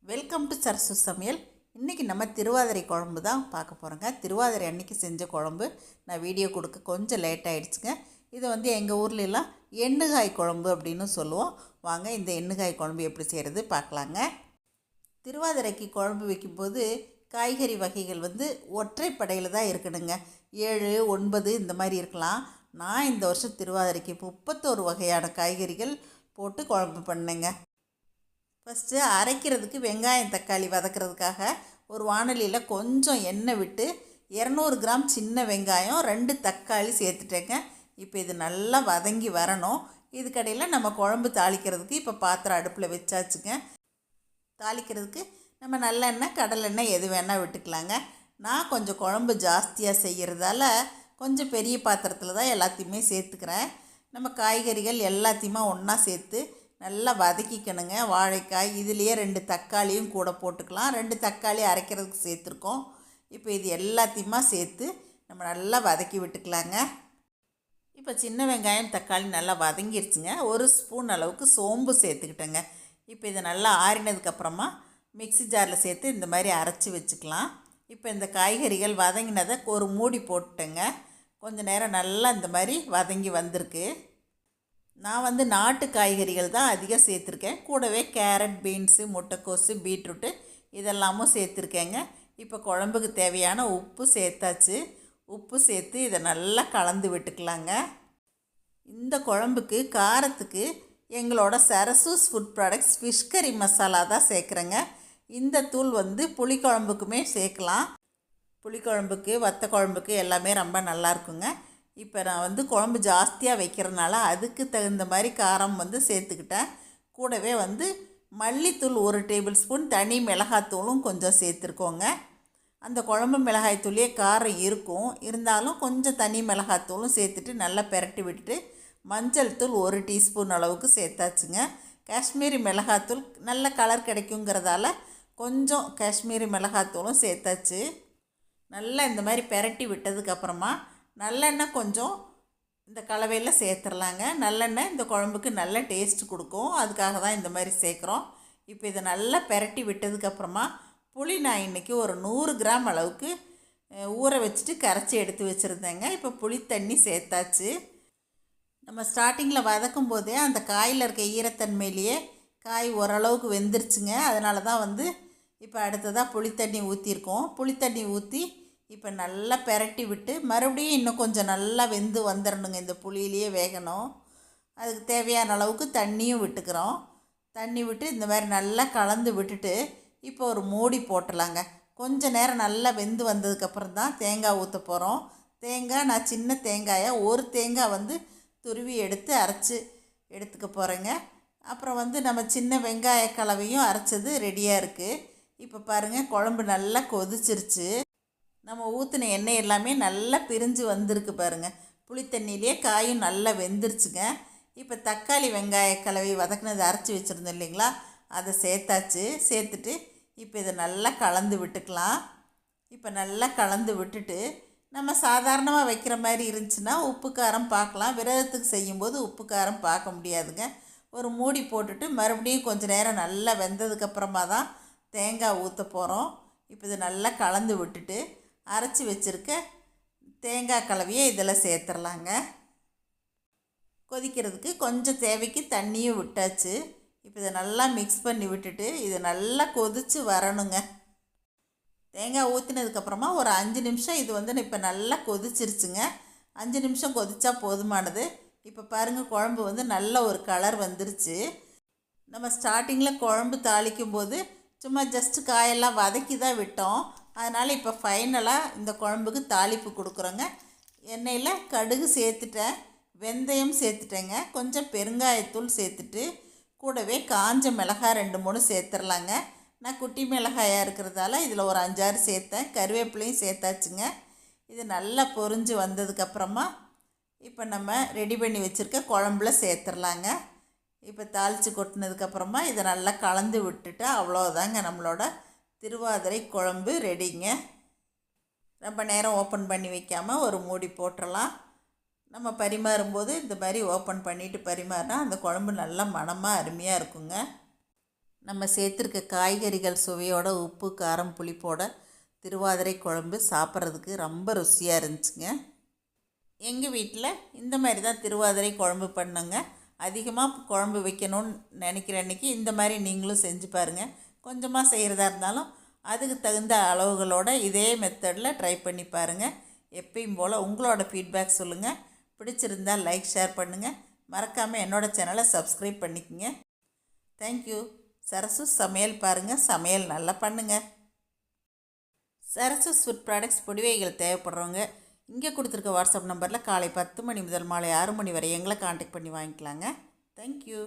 Welcome to Sarasu சமையல். இன்றைக்கி நம்ம திருவாதிரை குழம்பு தான் பார்க்க போகிறோங்க. திருவாதிரை அன்றைக்கி செஞ்ச குழம்பு நான் வீடியோ கொடுக்க கொஞ்சம் லேட் ஆகிடுச்சுங்க. இதை எங்கள் ஊர்லெலாம் எண்ணுகாய் குழம்பு அப்படின்னு சொல்லுவோம். வாங்க இந்த எண்ணுகாய் குழம்பு எப்படி செய்கிறது பார்க்கலாங்க. திருவாதிரைக்கு குழம்பு வைக்கும்போது காய்கறி வகைகள் ஒற்றைப்படையில் தான் இருக்கணுங்க. 7, 9 இந்த மாதிரி இருக்கலாம். நான் இந்த வருஷம் திருவாதிரைக்கு 31 வகையான காய்கறிகள் போட்டு குழம்பு பண்ணேங்க. ஃபஸ்ட்டு அரைக்கிறதுக்கு வெங்காயம் தக்காளி வதக்கிறதுக்காக ஒரு வாணலியில் கொஞ்சம் எண்ணெய் விட்டு 200 கிராம் சின்ன வெங்காயம் 2 தக்காளி சேர்த்துட்டேங்க. இப்போ இது நல்லா வதங்கி வரணும். இதுக்கடையில் நம்ம குழம்பு தாளிக்கிறதுக்கு இப்போ பாத்திரம் அடுப்பில் வச்சாச்சுங்க. தாளிக்கிறதுக்கு நம்ம நல்லெண்ணெய் கடலெண்ணெய் எது வேணால் விட்டுக்கலாங்க. நான் கொஞ்சம் குழம்பு ஜாஸ்தியாக செய்கிறதால கொஞ்சம் பெரிய பாத்திரத்தில் தான் எல்லாத்தையுமே சேர்த்துக்கிறேன். நம்ம காய்கறிகள் எல்லாத்தையுமே ஒன்றா சேர்த்து நல்லா வதக்கிக்கணுங்க. வாழைக்காய் இதுலேயே 2 தக்காளியும் கூட போட்டுக்கலாம். 2 தக்காளி அரைக்கிறதுக்கு சேர்த்துருக்கோம். இப்போ இது எல்லாத்தையுமா சேர்த்து நம்ம நல்லா வதக்கி விட்டுக்கலாங்க. இப்போ சின்ன வெங்காயம் தக்காளி நல்லா வதங்கிருச்சுங்க. 1 ஸ்பூன் அளவுக்கு சோம்பு சேர்த்துக்கிட்டேங்க. இப்போ இதை நல்லா ஆறினதுக்கப்புறமா மிக்ஸி ஜாரில் சேர்த்து இந்த மாதிரி அரைச்சி வச்சுக்கலாம். இப்போ இந்த காய்கறிகள் வதங்கினதை ஒரு மூடி போட்டுட்டேங்க. கொஞ்சம் நேரம் நல்லா இந்த மாதிரி வதங்கி வந்திருக்கு. நான் நாட்டு காய்கறிகள் தான் அதிகம் சேர்த்துருக்கேன். கூடவே கேரட், பீன்ஸு, முட்டைக்கோஸு, பீட்ரூட்டு இதெல்லாமும் சேர்த்துருக்கேங்க. இப்போ குழம்புக்கு தேவையான உப்பு சேர்த்தாச்சு. உப்பு சேர்த்து இதை நல்லா கலந்து விட்டுக்கலாங்க. இந்த குழம்புக்கு காரத்துக்கு எங்களோட சரசூஸ் ஃபுட் ப்ராடக்ட்ஸ் ஃபிஷ் கறி மசாலா தான் சேர்க்குறேங்க. இந்த தூள் புளிக்குழம்புக்குமே சேர்க்கலாம். புளிக்குழம்புக்கு வத்த குழம்புக்கு எல்லாமே ரொம்ப நல்லாயிருக்குங்க. இப்போ நான் குழம்பு ஜாஸ்தியாக வைக்கிறதுனால அதுக்கு தகுந்த மாதிரி காரம் சேர்த்துக்கிட்டேன். கூடவே மல்லித்தூள் 1 டேபிள் ஸ்பூன், தனி மிளகாத்தூளும் கொஞ்சம் சேர்த்துருக்கோங்க. அந்த குழம்பு மிளகாய்த்தூளே காரம் இருக்கும். இருந்தாலும் கொஞ்சம் தனி மிளகாத்தூளும் சேர்த்துட்டு நல்லா பெரட்டி விட்டுட்டு மஞ்சள் தூள் 1 டீஸ்பூன் அளவுக்கு சேர்த்தாச்சுங்க. காஷ்மீரி மிளகாத்தூள் நல்ல கலர் கிடைக்குங்கிறதால கொஞ்சம் காஷ்மீரி மிளகாத்தூளும் சேர்த்தாச்சு. நல்லா இந்த மாதிரி பெரட்டி விட்டதுக்கப்புறமா நல்லெண்ணெய் கொஞ்சம் இந்த கலவையில் சேர்த்துடலாங்க. நல்லெண்ணெய் இந்த குழம்புக்கு நல்ல டேஸ்ட் கொடுக்கும். அதுக்காக தான் இந்த மாதிரி சேர்க்குறோம். இப்போ இதை நல்லா பெரட்டி விட்டதுக்கப்புறமா புளி நான் இன்றைக்கி ஒரு 100 கிராம் அளவுக்கு ஊற வச்சுட்டு கரைச்சி எடுத்து வச்சுருந்தேங்க. இப்போ புளி தண்ணி சேர்த்தாச்சு. நம்ம ஸ்டார்டிங்கில் வதக்கும் போதே அந்த காயில் இருக்க ஈரத்தன்மையிலேயே காய் ஓரளவுக்கு வெந்துருச்சுங்க. அதனால தான் இப்போ அடுத்ததாக புளித்தண்ணி ஊற்றிருக்கோம். புளித்தண்ணி ஊற்றி இப்போ நல்லா பெரட்டி விட்டு மறுபடியும் இன்னும் கொஞ்சம் நல்லா வெந்து வந்துடணுங்க. இந்த புளியிலேயே வேகணும். அதுக்கு தேவையான அளவுக்கு தண்ணியும் விட்டுக்கிறோம். தண்ணி விட்டு இந்த மாதிரி நல்லா கலந்து விட்டுட்டு இப்போ ஒரு மூடி போட்டுடலாங்க. கொஞ்சம் நேரம் நல்லா வெந்து வந்ததுக்கப்புறம் தான் தேங்காய் ஊற்ற போகிறோம். தேங்காய் நான் சின்ன தேங்காயை ஒரு தேங்காய் துருவி எடுத்து அரைச்சி எடுத்துக்க போகிறேங்க. அப்புறம் நம்ம சின்ன வெங்காய கலவையும் அரைச்சது ரெடியாக இருக்குது. இப்போ பாருங்கள், குழம்பு நல்லா கொதிச்சிருச்சு. நம்ம ஊற்றின எண்ணெய் எல்லாமே நல்லா பிரிஞ்சு வந்திருக்கு பாருங்கள். புளித்தண்ணியிலே காயும் நல்லா வெந்துருச்சுங்க. இப்போ தக்காளி வெங்காய கலவை வதக்கினது அரைச்சி வச்சுருந்தோம் இல்லைங்களா, அதை சேர்த்தாச்சு. சேர்த்துட்டு இப்போ இதை நல்லா கலந்து விட்டுக்கலாம். இப்போ நல்லா கலந்து விட்டுட்டு நம்ம சாதாரணமாக வைக்கிற மாதிரி இருந்துச்சுன்னா உப்பு காரம் பார்க்கலாம். விரதத்துக்கு செய்யும்போது உப்பு காரம் பார்க்க முடியாதுங்க. ஒரு மூடி போட்டுட்டு மறுபடியும் கொஞ்சம் நேரம் நல்லா வெந்ததுக்கப்புறமா தான் தேங்காய் ஊற்ற போகிறோம். இப்போ இதை நல்லா கலந்து விட்டுட்டு அரைச்சி வச்சுருக்க தேங்காய் கலவையை இதில் சேர்த்துடலாங்க. கொதிக்கிறதுக்கு கொஞ்சம் தேவைக்கு தண்ணியும் விட்டாச்சு. இப்போ இதை நல்லா மிக்ஸ் பண்ணி விட்டுட்டு இது நல்லா கொதித்து வரணுங்க. தேங்காய் ஊற்றினதுக்கப்புறமா ஒரு 5 நிமிஷம் இது இப்போ நல்லா கொதிச்சிருச்சுங்க. 5 நிமிஷம் கொதிச்சா போதுமானது. இப்போ பாருங்கள், குழம்பு நல்ல ஒரு கலர் வந்துருச்சு. நம்ம ஸ்டார்டிங்கில் குழம்பு தாளிக்கும் போது சும்மா ஜஸ்ட்டு காயெல்லாம் வதக்கி தான் விட்டோம். அதனால் இப்போ ஃபைனலாக இந்த குழம்புக்கு தாளிப்பு கொடுக்குறோங்க. எண்ணெயில் கடுகு சேர்த்துட்டேன், வெந்தயம் சேர்த்துட்டேங்க, கொஞ்சம் பெருங்காயத்தூள் சேர்த்துட்டு கூடவே காஞ்ச மிளகாய் 2-3 சேர்த்துடலாங்க. நான் குட்டி மிளகாயாக இருக்கிறதால இதில் ஒரு 5-6 சேர்த்தேன். கருவேப்பிலையும் சேர்த்தாச்சுங்க. இது நல்லா பொரிஞ்சு வந்ததுக்கப்புறமா இப்போ நம்ம ரெடி பண்ணி வச்சுருக்க குழம்புல சேர்த்துடலாங்க. இப்போ தாளித்து கொட்டினதுக்கப்புறமா இதை நல்லா கலந்து விட்டுட்டா அவ்வளோதாங்க, நம்மளோட திருவாதிரை குழம்பு ரெடிங்க. ரொம்ப நேரம் ஓப்பன் பண்ணி வைக்காமல் ஒரு மூடி போட்டுடலாம். நம்ம பரிமாறும்போது இந்த மாதிரி ஓப்பன் பண்ணிவிட்டு பரிமாறினா அந்த குழம்பு நல்லா மணமாக அருமையாக இருக்குங்க. நம்ம சேர்த்துருக்க காய்கறிகள் சுவையோட உப்பு காரம் புளிப்போட திருவாதிரை குழம்பு சாப்பிட்றதுக்கு ரொம்ப ருசியாக இருந்துச்சுங்க. எங்கள் வீட்டில் இந்த மாதிரி தான் திருவாதிரை குழம்பு பண்ணுங்க. அதிகமாக குழம்பு வைக்கணும்னு நினைக்கிற அன்றைக்கி இந்த மாதிரி நீங்களும் செஞ்சு பாருங்கள். கொஞ்சமாக செய்கிறதா இருந்தாலும் அதுக்கு தகுந்த அளவுகளோட இதே மெத்தடில் ட்ரை பண்ணி பாருங்கள். எப்பயும் போல் உங்களோட ஃபீட்பேக் சொல்லுங்கள். பிடிச்சிருந்தால் லைக் ஷேர் பண்ணுங்கள். மறக்காமல் என்னோடய சேனலை சப்ஸ்கிரைப் பண்ணிக்கோங்க. தேங்க்யூ. சரசு சமையல் பாருங்கள், சமையல் நல்லா பண்ணுங்கள். சரசு ஃபுட் ப்ராடக்ட்ஸ் பொடிவைகள் தேவைப்படுறவங்க இங்கே கொடுத்துருக்க வாட்ஸ்அப் நம்பரில் காலை 10 மணி முதல் மாலை 6 மணி வரை எங்களை காண்டாக்ட் பண்ணி வாங்கிக்கலாங்க. தேங்க்யூ.